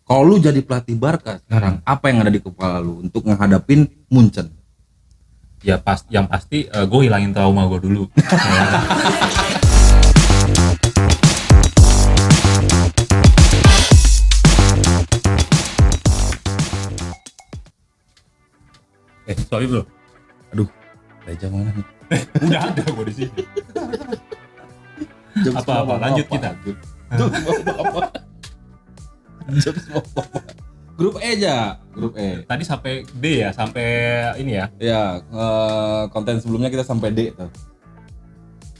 Kalau lu jadi pelatih Barca sekarang, apa yang ada di kepala lu untuk menghadapin Munchen? Ya yang pasti gue hilangin trauma gue dulu. Sorry bro. Aduh, Reja mana nih? Udah ada gue di sini. Apa lanjut kita. Grup E aja, grup E. Tadi sampai D ya, sampai ini ya. Ya, konten sebelumnya kita sampai D tuh.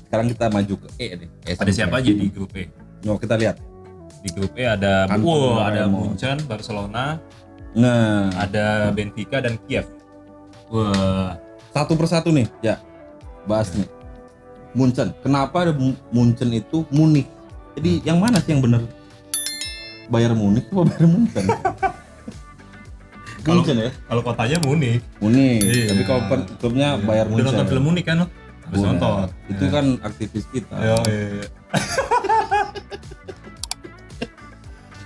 Sekarang kita maju ke E deh. Ada siapa aja di grup E? Mau kita lihat. Di grup E ada ada Munchen, Barcelona, ada Benfica dan Kiev. Wah, satu persatu nih, ya. Bahas nih. Munchen. Kenapa ada Munchen itu Munich? Jadi yang mana sih yang benar? Bayar Munich atau Bayar Munchen? Munchen ya? Kalau kotanya Munich. Munich. Iya. Tapi kalau klubnya Bayar Udah Munchen. nonton film Munich kan lo? Harus nonton. Itu kan aktivis kita. Iya.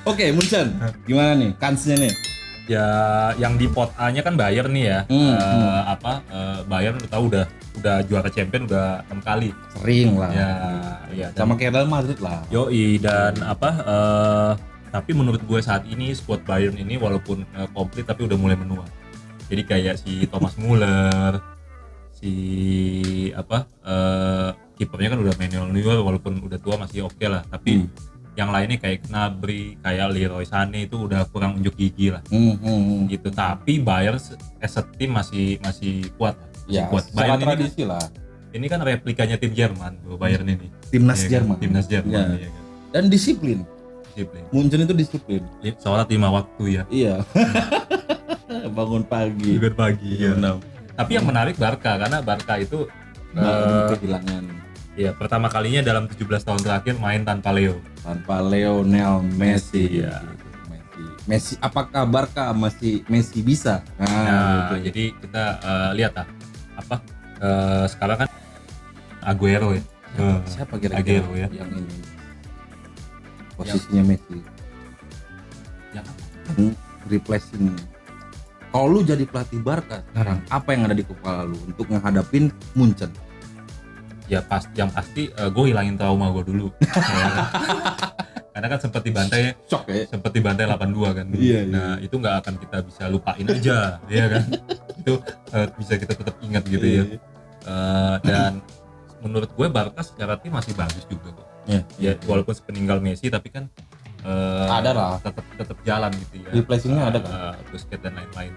Oke, Munchen. Gimana nih kansnya nih? Ya yang di pot A-nya kan Bayern nih ya. Bayern udah tahu udah juara champion udah 6 kali. Sering lah. Ya. Sama kayak Real Madrid lah. Yoi, dan tapi menurut gue saat ini squad Bayern ini walaupun komplit tapi udah mulai menua. Jadi kayak si Thomas Muller, kipernya kan udah Manuel Neuer walaupun udah tua masih oke lah, tapi yang lainnya kayak Gnabry, kayak Leroy Sané itu udah kurang unjuk gigi lah. Gitu. Tapi Bayern as a team masih kuat. Ya, kuat. Bayern tradisi lah. Ini kan replikanya tim Jerman, Bayern ini. Timnas Ya, Jerman. Timnas Jerman. Ya. Dan disiplin. Munchen itu disiplin. Sholat 5 waktu ya. Iya. Bangun pagi. Ya. Tapi yang menarik Barca, karena Barca itu kehilangan. Ya, pertama kalinya dalam 17 tahun terakhir main tanpa Leo. Tanpa Lionel Messi. Ya. Messi, apakah Barca masih Messi bisa? Jadi kita lihat sekarang kan Aguero ya. Siapa kira-kira Aguero ya yang ini posisinya Messi? Yang replacing. Kalau lu jadi pelatih Barca sekarang, apa yang ada di kepala lu untuk menghadapin Munchen? Ya yang pasti gue hilangin trauma gue dulu. Karena kan sempat dibantai, shock ya? Sempat dibantai 8-2 kan. Iya. Nah itu nggak akan kita bisa lupain aja, ya kan? Itu bisa kita tetap ingat gitu ya. Dan menurut gue Barca secara tim masih bagus juga kok. Ya walaupun sepeninggal Messi tapi kan ada lah. Tetap jalan gitu ya. Replacingnya ada kan? Busquets dan lain-lain.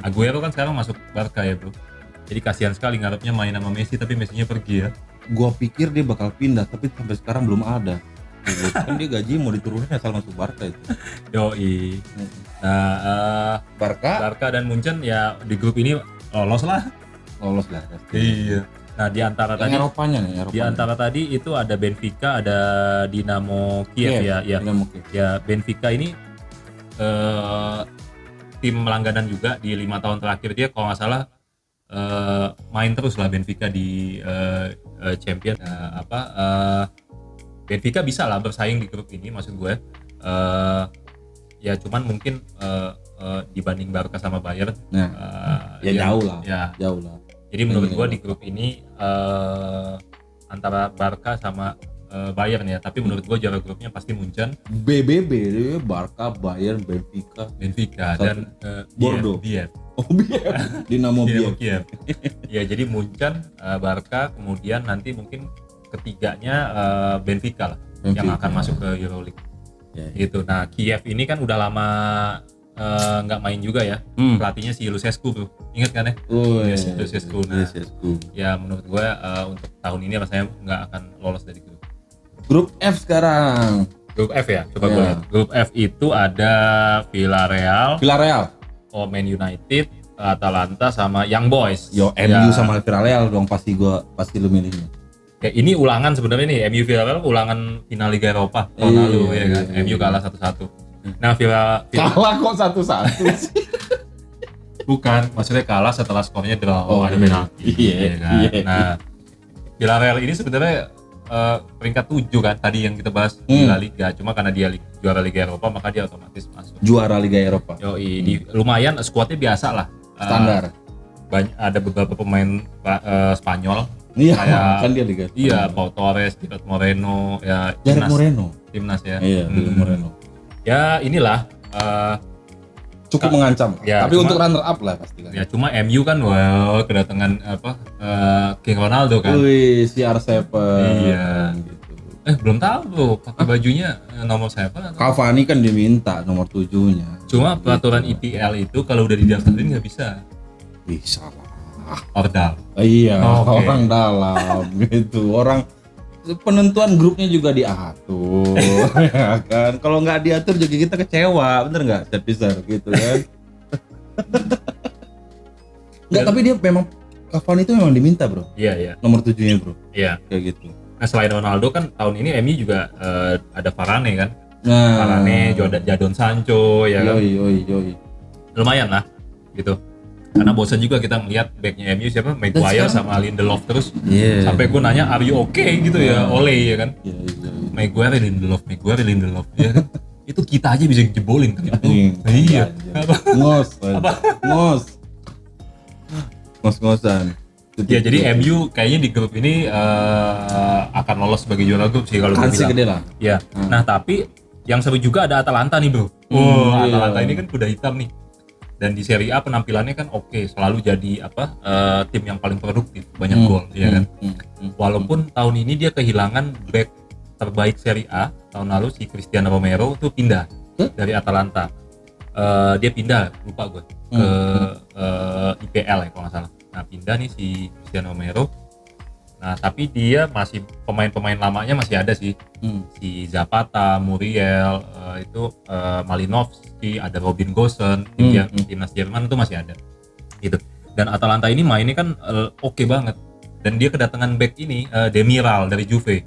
Aguero kan sekarang masuk Barca ya bro. Jadi kasihan sekali ngarepnya main sama Messi tapi Messinya pergi ya. Gua pikir dia bakal pindah tapi sampai sekarang belum ada. Kan dia gaji mau diturunin asal masuk Barca itu. Yoi. Nah, Barca dan Munchen ya di grup ini lolos lah. Iya. Nah di antara tadi itu ada Benfica, ada Dinamo Kiev ya. Dinamo Kiev. Ya Benfica ini tim langganan juga di 5 tahun terakhir dia kalau nggak salah main terus lah Benfica di champion. Benfica bisa lah bersaing di grup ini maksud gue. Ya cuman mungkin dibanding Barca sama Bayern jauh lah. Jadi menurut gue di grup ini antara Barca sama Bayern ya, tapi menurut gue juara grupnya pasti Munchen. BBB Barca, Bayern, Benfica dan Bordeaux. Kiev. Dinamo Kiev. Ya jadi Munchen, Barca, kemudian nanti mungkin ketiganya Benfica lah yang akan masuk ke Euroleague. Gitu. Nah Kiev ini kan udah lama nggak main juga ya. Pelatihnya si Lucescu tuh, ingat kan ya? Lucescu. Ya menurut gue untuk tahun ini rasanya nggak akan lolos dari grup. Grup F sekarang. Grup F ya, coba gue lihat. Grup F itu ada Villarreal, Man United, Atalanta sama Young Boys. MU sama Villarreal dong pasti lu milihnya. Ya ini ulangan sebenarnya nih, MU Villarreal ulangan final Liga Eropa tahun lalu ya kan. MU kalah 1-1. Nah kalah kok 1-1 sih? Bukan, maksudnya kalah setelah skornya draw ada penalti. Iya kan. Nah Villarreal ini sebenarnya peringkat 7 kan tadi yang kita bahas di La Liga. Cuma karena dia juara Liga Eropa maka dia otomatis masuk. Juara Liga Eropa. Lumayan skuadnya biasa lah. Standar. Ada beberapa pemain Spanyol. Iya, kan dia Liga. Iya, Pau Torres, Gerard Moreno, ya Gerard Moreno. Timnas ya. Iya, Moreno. Ya inilah cukup mengancam. Ya, tapi untuk runner up lah pasti kan. Ya cuma MU kan kedatangan King Ronaldo kan. Wih, CR7. Iya. Gitu. Belum tahu loh pakai bajunya nomor 7 atau? Cavani kan diminta nomor 7-nya. Cuma peraturan EPL itu kalau udah didaftarin nggak bisa. Bisa lah. Ordal. Iya, orang dalam gitu. Orang penentuan grupnya juga diatur, ya kan? Kalau nggak diatur juga kita kecewa, bener nggak, Cepisar gitu kan? Nggak, tapi dia memang Cavani itu memang diminta bro. Iya. Nomor 7-nya bro. Iya. Kayak gitu. Nah selain Ronaldo kan tahun ini MU juga ada Varane kan. Nah. Varane, Jadon Sancho, ya kan. Yoi. Lumayan lah, gitu. Karena bosan juga kita melihat backnya MU siapa, Maguire sama Lindelof terus. Sampai gue nanya, are you okay gitu ya, Ole ya kan. Maguire Lindelof ya kan. Itu kita aja bisa jebolin kan. Iya. Ngos-ngosan. Ya jadi MU kayaknya di grup ini akan lolos sebagai juara grup sih kalau gue bilang. Gede lah. Ya. Nah tapi yang seru juga ada Atalanta nih bro. Atalanta ini kan kuda hitam nih. Dan di Serie A penampilannya kan oke, selalu jadi tim yang paling produktif, banyak gol, ya kan. Walaupun tahun ini dia kehilangan back terbaik Serie A, tahun lalu si Cristiano Romero tuh pindah dari Atalanta. Dia pindah, lupa gue, ke IPL ya kalau nggak salah. Nah pindah nih si Cristiano Romero. Nah tapi dia masih pemain-pemain lamanya masih ada sih, si Zapata, Muriel, Malinovskyi, ada Robin Gosens, timnas Jerman itu masih ada, gitu. Dan Atalanta ini mainnya kan oke banget, dan dia kedatangan back ini Demiral dari Juve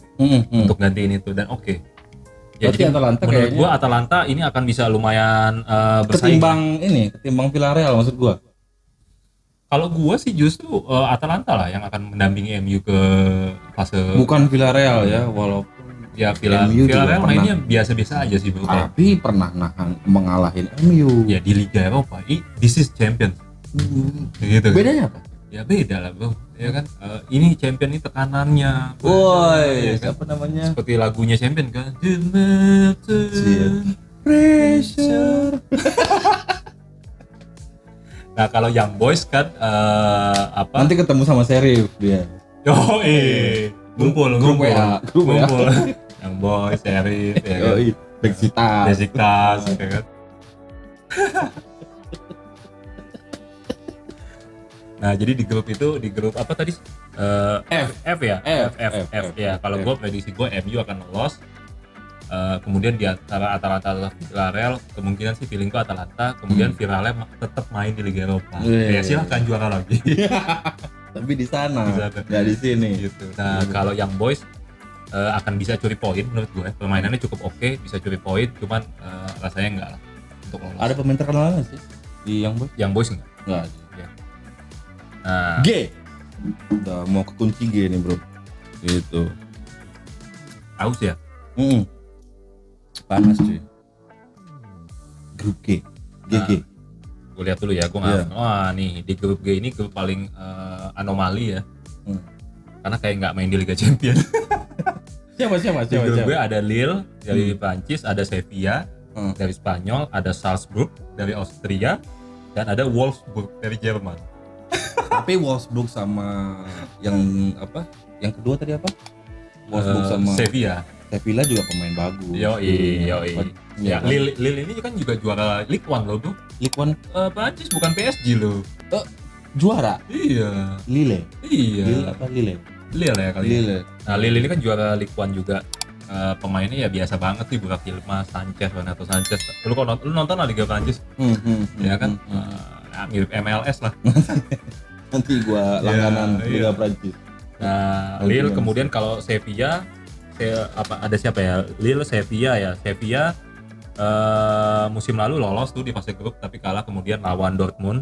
untuk gantiin itu dan oke. Ya, jadi Atalanta menurut gua Atalanta ini akan bisa lumayan bersaing. Ketimbang Villarreal maksud gua. Kalau gua sih justru Atalanta lah yang akan mendampingi MU ke fase. Bukan Villarreal ya, walaupun ya Villarreal mainnya biasa-biasa aja sih bro. Tapi pernah mengalahin MU. Ya di Liga Eropa, this is champion. Gitu. Bedanya apa? Ya beda lah bro, ya kan. Ini champion ini tekanannya. Woi, ya kan? siapa namanya? Seperti lagunya champion kan. Pressure. Nah kalau Young Boys kan nanti ketemu sama Sheriff dia. Ngumpul. Young Boys, Sheriff, ya kan. Besiktas, ya kan. Nah jadi di grup apa tadi? F ya. F ya. Kalau gue prediksi gue MU akan lolos. Kemudian di antara Atalanta dan Villarreal kemungkinan sih feeling gue Atalanta, kemudian Villarreal tetap main di Liga Eropa. Ya silahkan juara lagi. Tapi di sana, nggak di sini. Gitu. Nah kalau Young Boys akan bisa curi poin menurut gue. Permainannya cukup oke, bisa curi poin, cuman rasanya enggak lah untuk lolos. Ada pemain terkenal nggak sih di Young Boys? Young Boys enggak? Nggak. Ya. Nah, G. Udah mau ke kunci G nih bro. Gitu. Aus ya? Panas cuy. Grup G. GG. Gue lihat dulu ya, gue nggak. Wah nih di grup G ini grup paling anomali ya. Karena kayak nggak main di Liga Champions. Siapa? Di grup G ada Lille dari Prancis, ada Sevilla dari Spanyol, ada Salzburg dari Austria, dan ada Wolfsburg dari Jerman. Tapi Wolfsburg sama yang apa? Yang kedua tadi apa? Wolfsburg sama Sevilla juga pemain bagus. Yoi. Ya, Lille ini kan juga juara Ligue 1 loh, Bro. Ligue 1 Prancis bukan PSG loh. Juara? Iya. Lille. Iya. Lille apa Lille? Lille ya kali. Lille. Nah, Lille ini kan juara Ligue 1 juga. Pemainnya ya biasa banget sih, Burak Yilmaz, Sanchez, Renato Sanchez. Lu nonton lah Liga Prancis? Ya kan? Mirip MLS lah. Nanti gua langganan Liga Prancis. Nah, Lille kemudian kalau Sevilla ada siapa ya? Lille, Sevilla ya. Sevilla musim lalu lolos tuh di fase grup tapi kalah kemudian lawan Dortmund.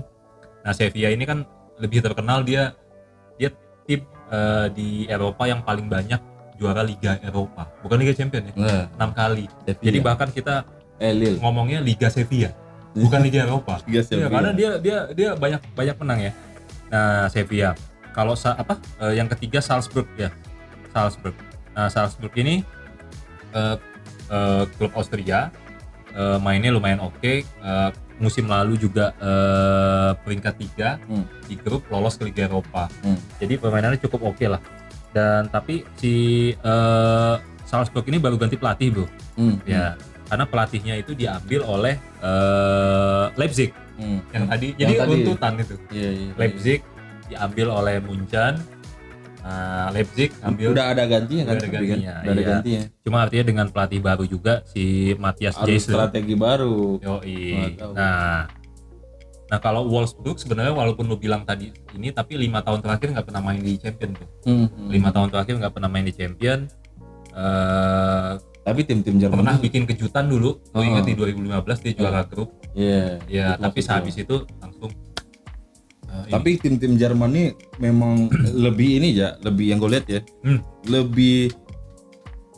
Nah, Sevilla ini kan lebih terkenal dia tim di Eropa yang paling banyak juara Liga Eropa, bukan Liga Champions ya. Nah, 6 kali. Sevilla. Jadi bahkan kita Lille. ngomongnya Liga Sevilla, bukan Liga Eropa. Liga Iya, Sevilla. karena dia banyak menang ya. Nah, Sevilla. Kalau yang ketiga Salzburg ya. Salzburg. Nah, Salzburg ini klub Austria, mainnya lumayan oke. Musim lalu juga peringkat 3 di grup, lolos ke Liga Eropa. Jadi permainannya cukup oke lah. Dan tapi si Salzburg ini baru ganti pelatih, Bro. Ya, karena pelatihnya itu diambil oleh Leipzig. Yang tadi jadi runtutan itu. Iya. Leipzig diambil oleh Munchen. Leipzig ambil, udah ada gantinya kan? Udah ada gantinya. Udah ada gantinya. Cuma artinya dengan pelatih baru juga si Matthias Harus Jaisel. strategi baru. Yoi. Nah kalau Wolfsburg sebenarnya walaupun lu bilang tadi ini, tapi 5 tahun terakhir nggak pernah main di Champion tuh. 5 tahun terakhir nggak pernah main di Champion. Tapi tim-tim Jerman pernah bikin kejutan dulu. Lu ingat di 2015 dia juara grup. Iya. Ya, tapi sehabis itu langsung. Tapi tim-tim Jerman ini memang lebih ini ya, lebih yang gue lihat ya, lebih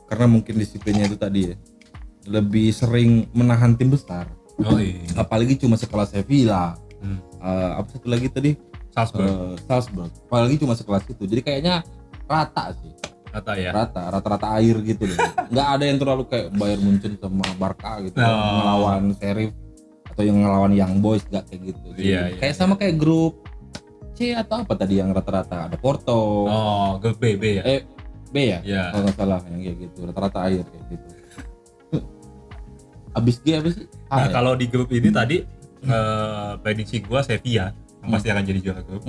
karena mungkin disiplinnya itu tadi ya, lebih sering menahan tim besar. Apalagi cuma sekelas Sevilla. Apa satu lagi tadi? Salzburg. Apalagi cuma sekelas itu. Jadi kayaknya rata sih. Rata-rata air gitu loh. Nggak ada yang terlalu kayak Bayern Munchen sama Barca gitu, ngelawan Sheriff atau yang ngelawan Young Boys, nggak kayak gitu. Kayak sama kayak grup C atau apa tadi yang rata-rata ada Porto. Grup B ya. B ya? Kalau nggak salah yang kayak gitu, rata-rata air kayak gitu. Abis G apa sih? Kalau di grup ini tadi prediksi gua Sevilla yang pasti akan jadi juara grup.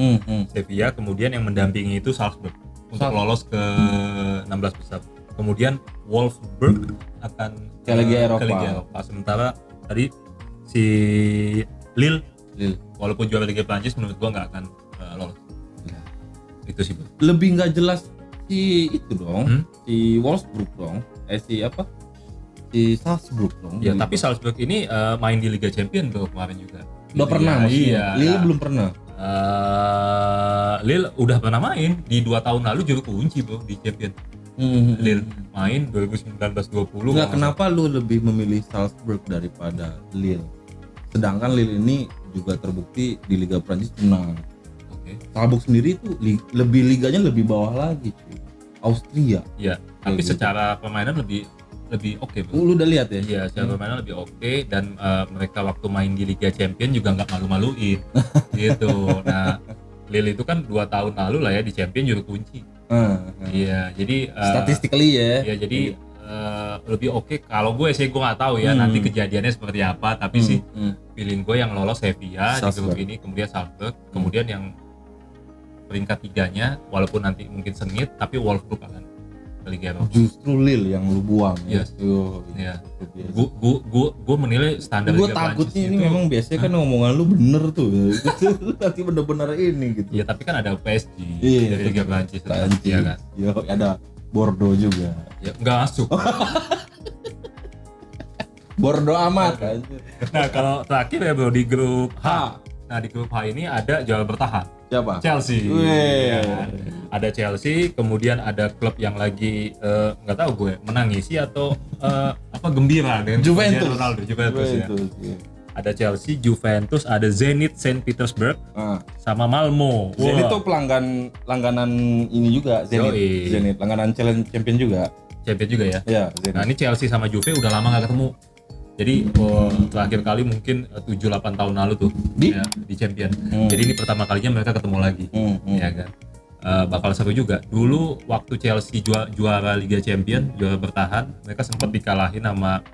Sevilla, kemudian yang mendampingi itu Salzburg untuk lolos ke 16 besar. Kemudian Wolfsburg akan ke Liga Eropa. Sementara tadi si Lille walaupun juara Liga Prancis menurut gua nggak akan lolos. Itu sih, Bro. Lebih nggak jelas si itu dong, si Wolfsburg dong, si Salzburg dong. Ya, tapi Salzburg ini main di Liga Champion Bro kemarin juga. Udah pernah maksudnya. Iya. Lille belum pernah. Lille udah pernah main di 2 tahun lalu juru kunci Bro di Champion. Lille main 2019-20. Nggak, kenapa lu lebih memilih Salzburg daripada Lille? Sedangkan Lille ini juga terbukti di Liga Prancis menang. Salzburg sendiri itu lebih liganya lebih bawah lagi cuy. Austria. Iya, tapi gitu. Secara permainan lebih oke. Lu udah lihat ya? Iya, secara permainan lebih oke, dan mereka waktu main di Liga Champion juga nggak malu-maluin. Gitu. Nah, Lille itu kan 2 tahun lalu lah ya di Champion juru kunci. Iya, jadi statistically ya. Iya, jadi lebih oke. Kalau gue sih gue nggak tahu ya nanti kejadiannya seperti apa, tapi sih feeling gue yang lolos Sevilla di grup ini, kemudian Salzburg, kemudian yang peringkat 3-nya walaupun nanti mungkin sengit, tapi Wolfsburg akan ke Liga Eropa. Justru Lille yang lu buang. Yes. Iya. Gue menilai standar Liga Prancis. Gue takutnya ini memang biasanya kan omongan lu bener tuh. Nanti bener-bener ini gitu. Iya, tapi kan ada PSG dari Liga Prancis. Iya kan. Yo, ada Bordeaux juga. Ya enggak masuk. Bordeaux amat kan. Nah, kalau terakhir ya Bro di grup H. Nah, di grup H ini ada juara bertahan. Siapa? Chelsea. Ya. Ada Chelsea, kemudian ada klub yang lagi nggak tahu gue menangisi atau gembira dengan Juventus. Ronaldo. Juventus ya. Ada Chelsea, Juventus, ada Zenit Saint Petersburg, sama Malmo. Zenit tuh langganan ini juga, Zenit langganan Champion juga. Champion juga ya. Iya, Zenit. Nah, ini Chelsea sama Juve udah lama nggak ketemu. Jadi terakhir kali mungkin 7-8 tahun lalu tuh di Champion. Jadi ini pertama kalinya mereka ketemu lagi, ya kan. Bakal seru juga. Dulu waktu Chelsea juara Liga Champion, juara bertahan, mereka sempat dikalahin sama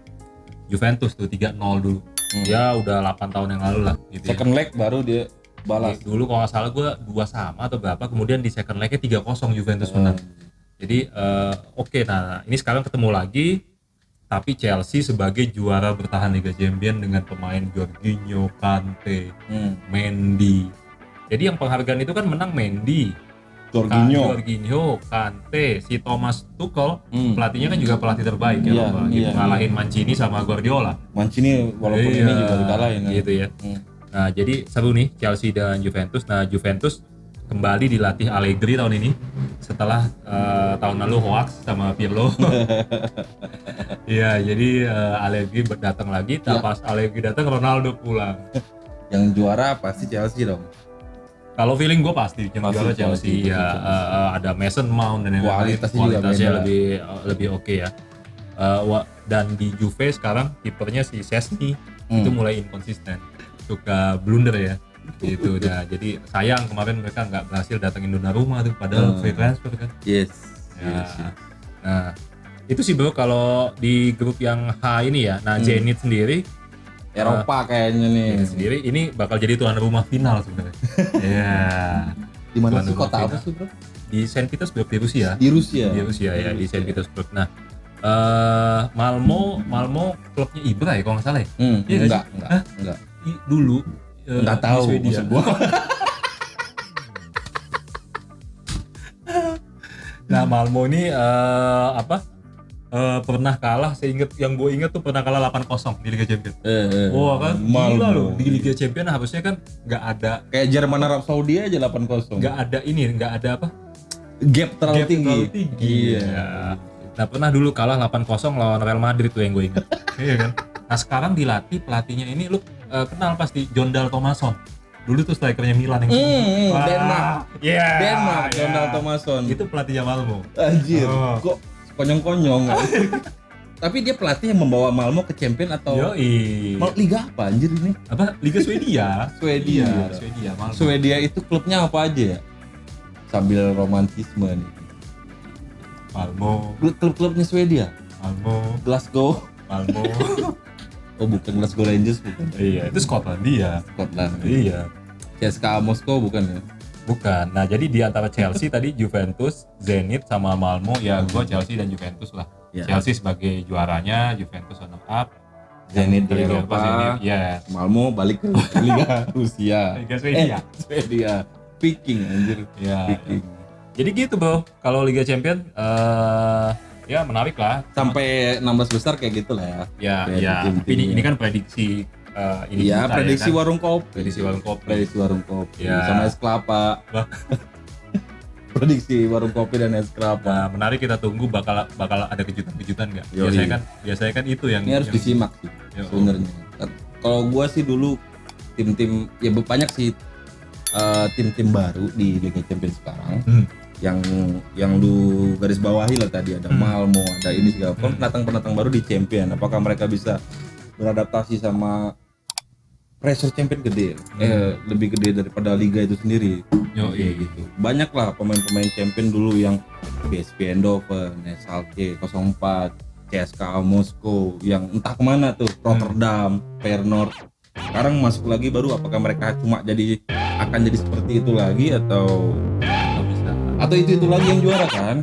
Juventus tuh 3-0 dulu. Ya udah 8 tahun yang lalu lah. Gitu second leg baru dia balas. Dulu kalau nggak salah gue 2-2 atau berapa, kemudian di second legnya 3-0 Juventus menang. Jadi oke, nah ini sekarang ketemu lagi. Tapi Chelsea sebagai juara bertahan Liga Champions dengan pemain Jorginho, Kante, Mendy. Jadi yang penghargaan itu kan menang Mendy, Jorginho, Kante, si Thomas Tuchel, pelatihnya kan juga pelatih terbaik ya, ngalahin Mancini sama Guardiola. Mancini walaupun ini juga dikalahin gitu ya. Nah, jadi seru nih Chelsea dan Juventus. Nah, Juventus kembali dilatih Allegri tahun ini setelah tahun lalu hoax sama Pirlo. Iya, jadi Allegri datang lagi. Pas Allegri datang, Ronaldo pulang. Yang juara pasti Chelsea dong. Kalau feeling gue pasti yang juara Chelsea ya. Ada Mason Mount dan kualitasnya lebih oke ya. Dan di Juve sekarang kipernya si Szczesny itu mulai inkonsisten, suka blunder ya. Gitu dah. Jadi sayang kemarin mereka nggak berhasil datengin Donnarumma tuh, padahal free transfer kan. Yes. Nah, itu sih bro kalau di grup yang H ini ya. Nah, Zenit sendiri Eropa kayaknya nih. Sendiri ini bakal jadi tuan rumah final sebenarnya. Iya. Di mana sih, kota apa sih, bro? Di Saint Petersburg di Rusia. Di Rusia ya, di Saint Petersburg. Nah, Malmo klubnya Ibra ya kalau nggak salah ya? Enggak. Dulu nggak tahu Swedia. Nah, Malmo ini pernah kalah, yang gue inget tuh pernah kalah 8-0 di Liga Champions. Kan gila loh, di Liga Champions harusnya kan nggak ada kayak Jerman Arab Saudi aja 8-0. Nggak ada apa? Gap terlalu tinggi. Iya. Nah, pernah dulu kalah 8-0 lawan Real Madrid tuh yang gue inget. Iya kan? Nah, sekarang dilatih pelatihnya ini lu kenal pasti Jon Dahl Tomasson. Dulu tuh strikernya Milan yang Denmark. Denmark, Jon Dahl Tomasson. Itu pelatihnya Malmo. Anjir. Kok konyong-konyong. Tapi dia pelatih yang membawa Malmo ke champion atau Liga apa anjir ini? Apa? Liga Swedia. Swedia. Malmo. Swedia itu klubnya apa aja ya? Sambil romantisme nih. Malmo. Klub-klubnya Swedia. Malmo. Glasgow. Malmo. Oh, bukan Glasgow Rangers bukan. Iya, itu Skotlandia. Iya. CSKA Moskow bukan ya? Bukan. Nah, jadi di antara Chelsea tadi Juventus, Zenit sama Malmo ya, gue Chelsea dan Juventus lah. Chelsea sebagai juaranya, Juventus runner up, Zenit di Eropa. Malmo balik ke Liga Rusia. Liga Swedia. Picking anjir. Ya. Jadi gitu, Bro. Kalau Liga Champion ya menarik lah. Sampai 16 besar kayak gitulah ya. Ya. Tapi ini kan prediksi prediksi warung kopi. Prediksi warung kopi. Sama es kelapa. Prediksi warung kopi dan es kelapa. Nah, menarik, kita tunggu bakal ada kejutan-kejutan nggak? Biasanya kan itu yang ini harus disimak sih sebenarnya. Kalau gua sih dulu tim-tim ya banyak sih tim-tim baru di Liga Champions sekarang. Yang lu garis bawahi lah tadi, ada Malmo, ada ini segala pendatang baru di Champion. Apakah mereka bisa beradaptasi sama pressure Champion gede, lebih gede daripada liga itu sendiri. Gitu. Banyak lah pemain-pemain Champion dulu yang PSV Eindhoven, Schalke 04, CSKA Moskow, yang entah kemana tuh, Rotterdam, Feyenoord. Sekarang masuk lagi baru, apakah mereka cuma akan jadi seperti itu lagi atau itu lagi yang juara kan?